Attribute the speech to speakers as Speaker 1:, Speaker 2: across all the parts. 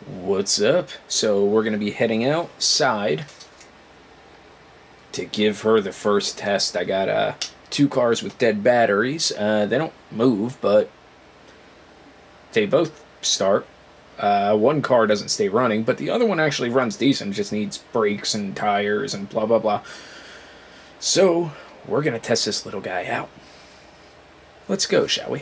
Speaker 1: What's up? So we're going to be heading outside to give her the first test. I got two cars with dead batteries. They don't move, but they both start. One car doesn't stay running, but the other one actually runs decent. Just needs brakes and tires and blah, blah, blah. So we're going to test this little guy out. Let's go, shall we?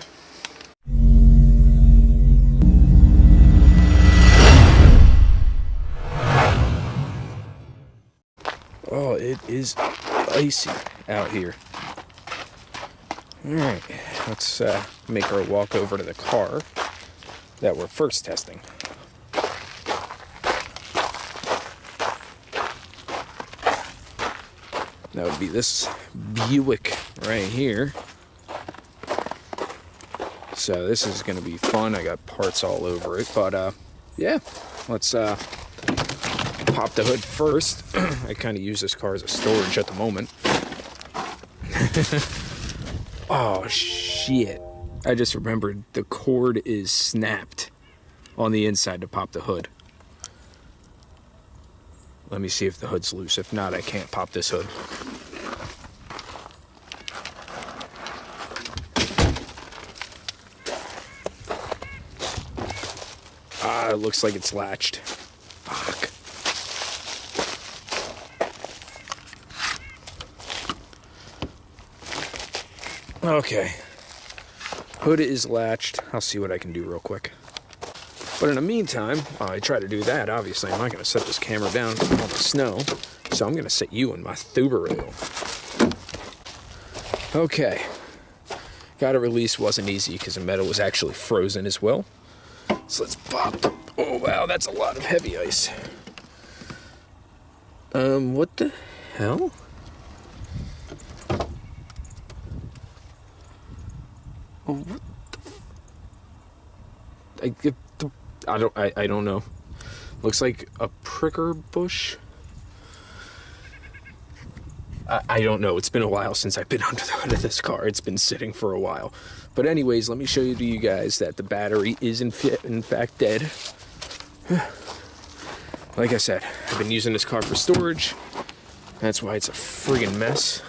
Speaker 1: Oh, it is icy out here. Alright, let's make our walk over to the car that we're first testing. That would be this Buick right here. So this is going to be fun. I got parts all over it, but yeah, let's pop the hood first. I kind of use this car as a storage at the moment. Oh shit, I just remembered the cord is snapped on the inside to pop the hood. Let me see if the hood's loose. If not, I can't pop this hood. It looks like it's latched. Fuck. Okay. Hood is latched. I'll see what I can do real quick. But in the meantime, while I try to do that, obviously I'm not going to set this camera down on the snow. So I'm going to set you in my Subaru. Okay. Got to release wasn't easy because the metal was actually frozen as well. So let's pop. Oh wow, that's a lot of heavy ice. What the hell? Oh, what the I don't know. Looks like a pricker bush. I don't know. It's been a while since I've been under the hood of this car. It's been sitting for a while. But anyways, let me show you to you guys that the battery is in fact dead. Like I said, I've been using this car for storage. That's why it's a friggin' mess.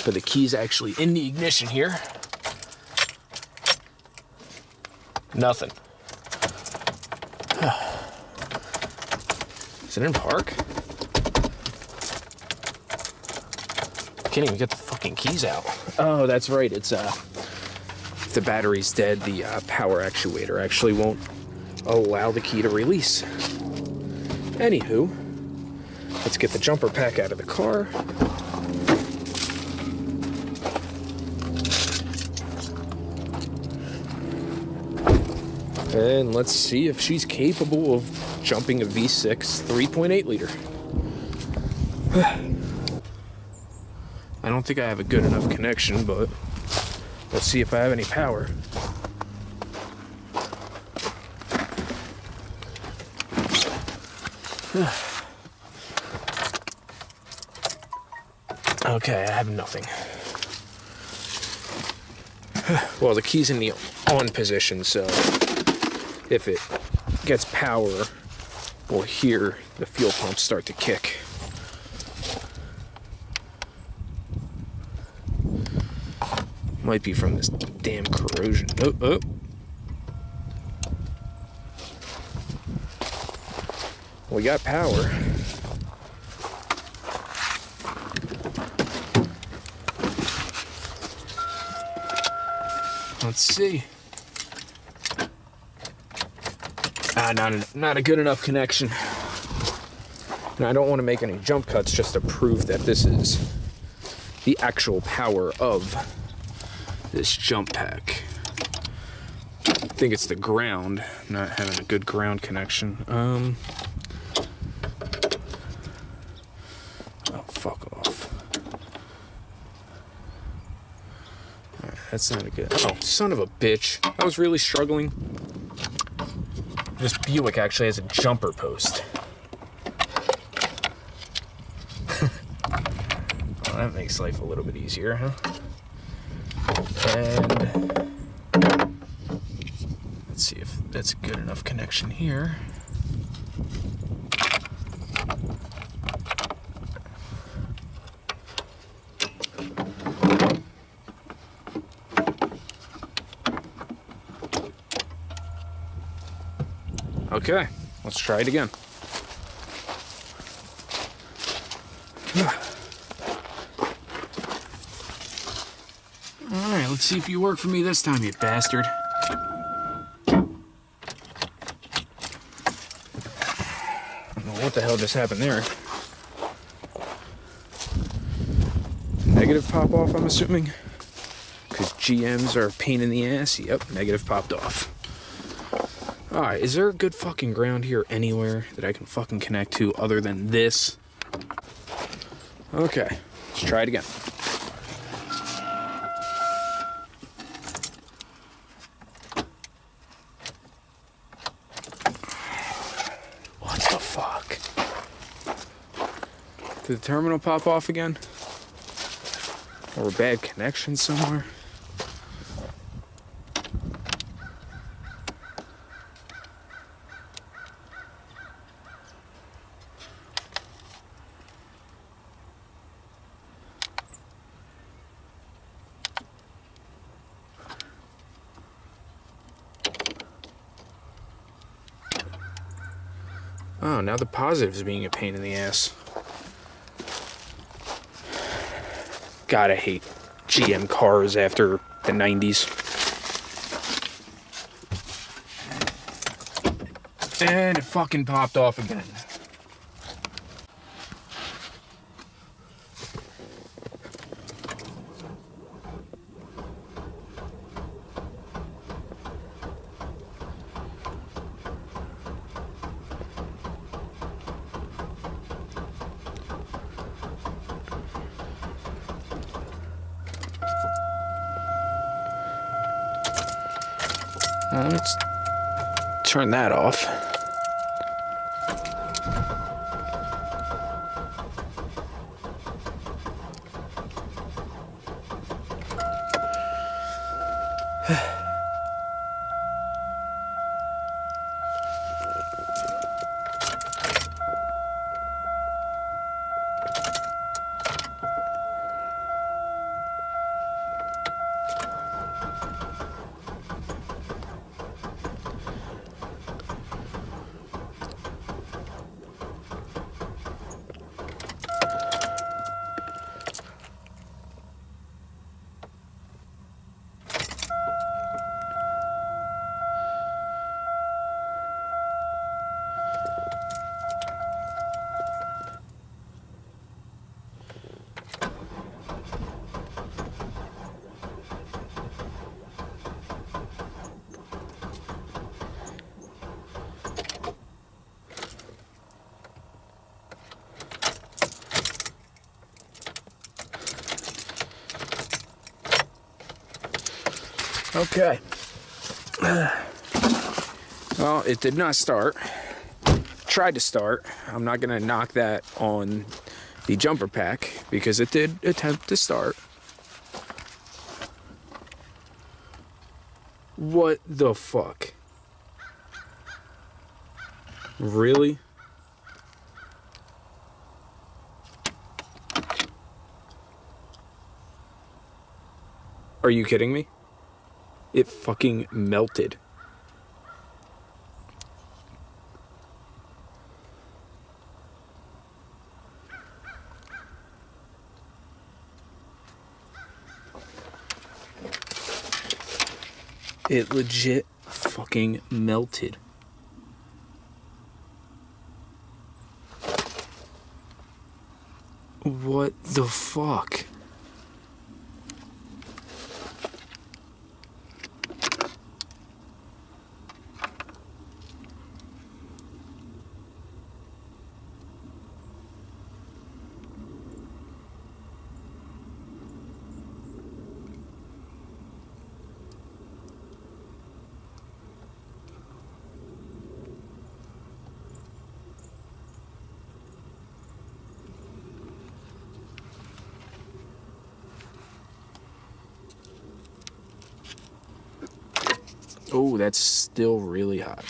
Speaker 1: But the key's actually in the ignition here. Nothing. Is it in park? Can't even get the fucking keys out. Oh, that's right. It's if the battery's dead, the power actuator actually won't allow the key to release. Anywho, let's get the jumper pack out of the car. And let's see if she's capable of jumping a V6 3.8 liter. I don't think I have a good enough connection, but let's see if I have any power. Okay, I have nothing. Well, the key's in the on position, so if it gets power, we'll hear the fuel pump start to kick. Might be from this damn corrosion. Oh. We got power. Let's see. Not a good enough connection. Now, I don't want to make any jump cuts just to prove that this is the actual power of this jump pack. I think it's the ground, not having a good ground connection. Oh, fuck off. Alright, that's not a good. Oh, son of a bitch. I was really struggling. This Buick actually has a jumper post. Well, that makes life a little bit easier, huh? And let's see if that's a good enough connection here. Okay, let's try it again. Alright, let's see if you work for me this time, you bastard. I don't know what the hell just happened there. Negative pop off, I'm assuming? Because GMs are a pain in the ass. Yep, negative popped off. Alright, is there a good fucking ground here anywhere that I can fucking connect to other than this? Okay, let's try it again. What the fuck? Did the terminal pop off again? Or a bad connection somewhere? Oh, now the positive's being a pain in the ass. God, I hate GM cars after the 90s. And it fucking popped off again. Let's turn that off. Okay. Well, it did not start. Tried to start. I'm not going to knock that on the jumper pack because it did attempt to start. What the fuck? Really? Are you kidding me? It fucking melted. It legit fucking melted. What the fuck? Oh, that's still really hot.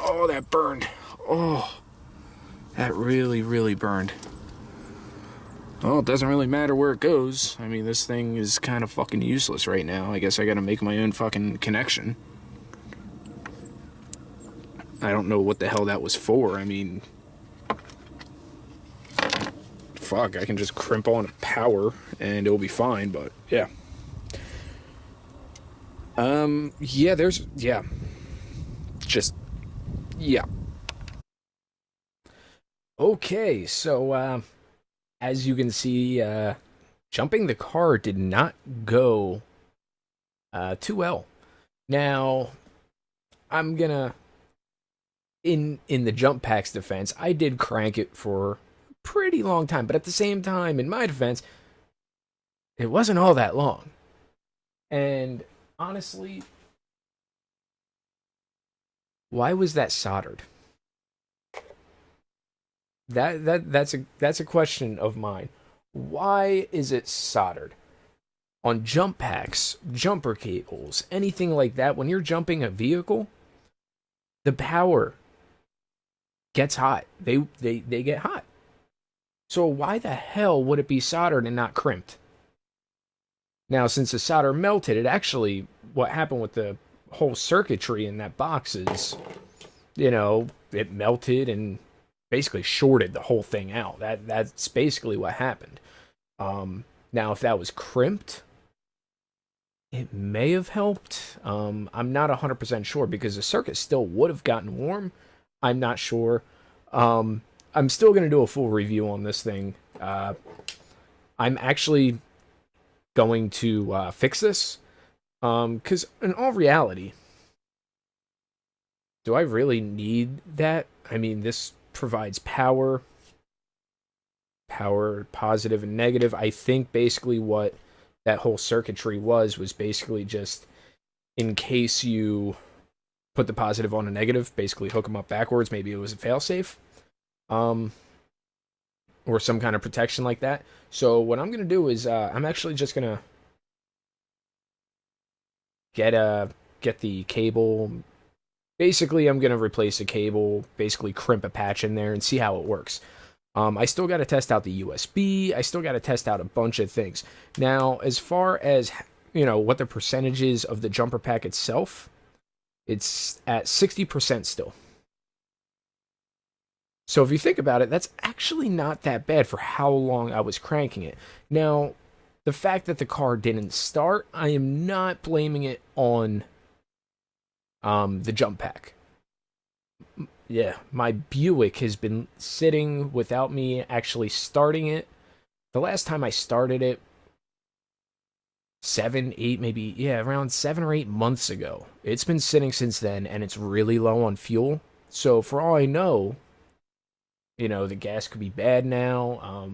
Speaker 1: Oh, that burned. Oh, that really, really burned. Well, it doesn't really matter where it goes. I mean, this thing is kind of fucking useless right now. I guess I gotta make my own fucking connection. I don't know what the hell that was for. I mean, fuck, I can just crimp on power and it'll be fine, but yeah. Yeah, just, yeah. Okay, so, as you can see, jumping the car did not go, too well. Now, I'm gonna, in the jump pack's defense, I did crank it for a pretty long time, but at the same time, in my defense, it wasn't all that long. And honestly, why was that soldered? That's a question of mine. Why is it soldered? On jump packs, jumper cables, anything like that, when you're jumping a vehicle, the power gets hot. They get hot. So why the hell would it be soldered and not crimped? Now, since the solder melted, it actually, what happened with the whole circuitry in that box is, it melted and basically shorted the whole thing out. That's basically what happened. Now, if that was crimped, it may have helped. I'm not 100% sure because the circuit still would have gotten warm. I'm not sure. I'm still going to do a full review on this thing. I'm actually going to fix this. Because in all reality, do I really need that? I mean, this provides power positive and negative. I think basically what that whole circuitry was basically just in case you put the positive on a negative, basically hook them up backwards. Maybe it was a failsafe, or some kind of protection like that. So what I'm gonna do is I'm actually just gonna get the cable. Basically, I'm gonna replace the cable, basically crimp a patch in there and see how it works. I still got to test out the USB. I still got to test out a bunch of things. Now, as far as, what the percentage is of the jumper pack itself, it's at 60% still. So if you think about it, that's actually not that bad for how long I was cranking it. Now, the fact that the car didn't start, I am not blaming it on the jump pack. Yeah, my Buick has been sitting without me actually starting it. The last time I started it, 7, 8, maybe, yeah, around 7 or 8 months ago. It's been sitting since then, and it's really low on fuel. So for all I know, the gas could be bad now.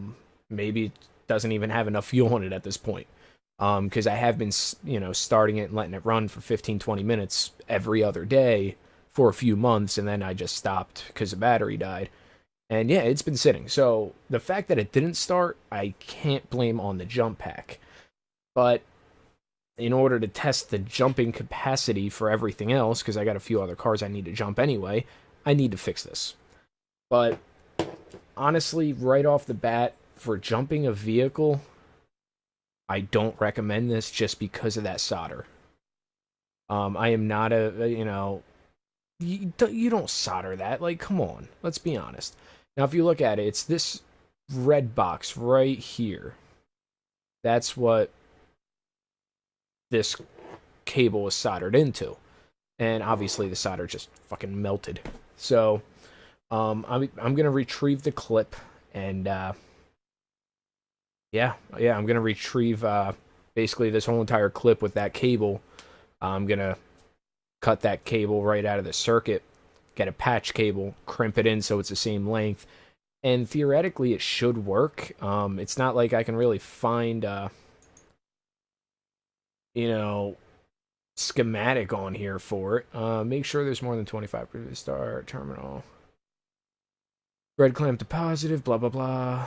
Speaker 1: Maybe it doesn't even have enough fuel in it at this point. Because I have been, starting it and letting it run for 15, 20 minutes every other day for a few months, and then I just stopped because the battery died. And yeah, it's been sitting. So the fact that it didn't start, I can't blame on the jump pack. But in order to test the jumping capacity for everything else, because I got a few other cars I need to jump anyway, I need to fix this. But honestly, right off the bat, for jumping a vehicle, I don't recommend this just because of that solder. I am not you don't solder that. Like, come on. Let's be honest. Now, if you look at it, it's this red box right here. That's what this cable is soldered into. And obviously, the solder just fucking melted. So, I'm going to retrieve the clip and, yeah, I'm going to retrieve, basically this whole entire clip with that cable. I'm going to cut that cable right out of the circuit, get a patch cable, crimp it in so it's the same length, and theoretically it should work. It's not like I can really find, schematic on here for it. Make sure there's more than 25 start terminal. Red clamp to positive, blah, blah, blah.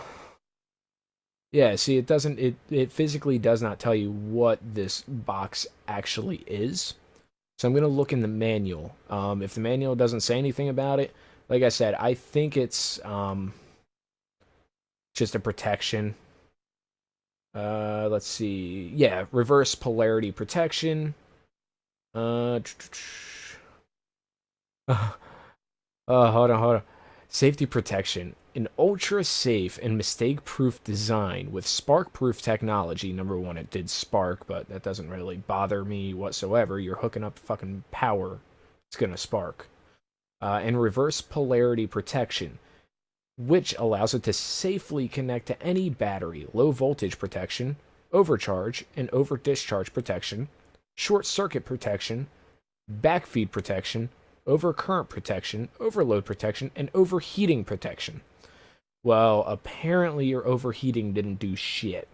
Speaker 1: Yeah, see, it physically does not tell you what this box actually is. So I'm going to look in the manual. If the manual doesn't say anything about it, like I said, I think it's just a protection. Let's see. Yeah, reverse polarity protection. Uh, hold on. Safety protection. An ultra safe and mistake proof design with spark proof technology. Number one, it did spark, but that doesn't really bother me whatsoever. You're hooking up fucking power, it's gonna spark. And reverse polarity protection, which allows it to safely connect to any battery, low voltage protection, overcharge and over discharge protection, short circuit protection, backfeed protection, overcurrent protection, overload protection, and overheating protection. Well, apparently your overheating didn't do shit,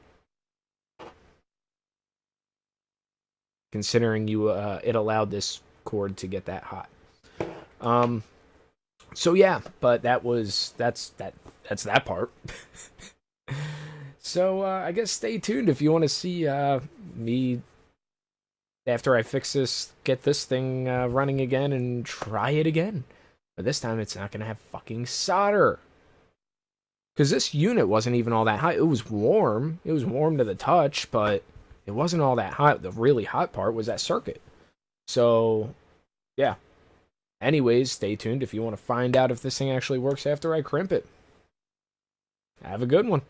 Speaker 1: considering you it allowed this cord to get that hot. Um, so yeah, but that's that part. So I guess stay tuned if you want to see me after I fix this, get this thing running again and try it again. But this time it's not gonna have fucking solder. Because this unit wasn't even all that hot. It was warm. It was warm to the touch, but it wasn't all that hot. The really hot part was that circuit. So, yeah. Anyways, stay tuned if you want to find out if this thing actually works after I crimp it. Have a good one.